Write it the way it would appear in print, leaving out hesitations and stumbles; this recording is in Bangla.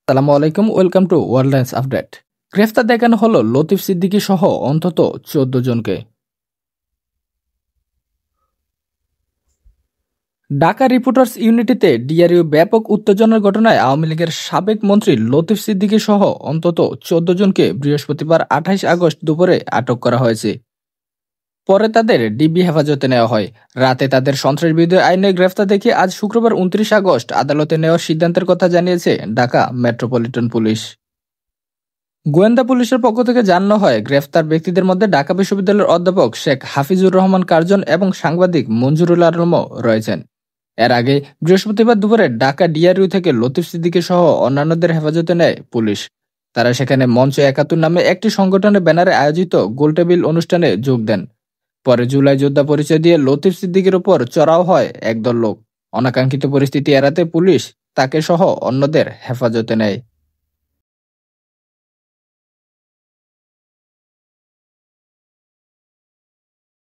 আসসালামু আলাইকুম, ওয়েলকাম টু ওয়ার্ল্ডলাইন্স আপডেট। গ্রেফতার দেখানো হলো লতিফ সিদ্দিকী সহ অন্তত 14 জনকে। ঢাকা রিপোর্টার্স ইউনিটিতে ডিআরইউ ব্যাপক উত্তেজনার ঘটনায় আওয়ামী লীগের সাবেক মন্ত্রী লতিফ সিদ্দিকী সহ অন্তত 14 জনকে বৃহস্পতিবার 28 আগস্ট দুপুরে আটক করা হয়েছে। পরে তাদের ডিবি হেফাজতে নেওয়া হয়। রাতে তাদের সন্ত্রাসবিরোধী আইনে গ্রেফতার দেখিয়ে আজ শুক্রবার 29 আগস্ট আদালতে নেওয়ার সিদ্ধান্তের কথা জানিয়েছে ঢাকা মেট্রোপলিটন পুলিশ। গোয়েন্দা পুলিশের পক্ষ থেকে জানানো হয়, গ্রেফতার ব্যক্তিদের মধ্যে ঢাকা বিশ্ববিদ্যালয়ের অধ্যাপক শেখ হাফিজুর রহমান কার্জন এবং সাংবাদিক মঞ্জুরুল আলমও রয়েছেন। এর আগে বৃহস্পতিবার দুপুরে ঢাকা ডিআরইউ থেকে লতিফ সিদ্দিকী সহ অন্যান্যদের হেফাজতে নেয় পুলিশ। তারা সেখানে মঞ্চ ৭১ নামে একটি সংগঠনের ব্যানারে আয়োজিত গোলটেবিল অনুষ্ঠানে যোগ দেন। পরে জুলাই যোদ্ধা পরিচয় দিয়ে লতিফ সিদ্দিকীর উপর চড়াও হয় একদল লোক। অনাকাঙ্ক্ষিত পরিস্থিতি এড়াতে পুলিশ তাকে সহ অন্যদের হেফাজতে নেয়।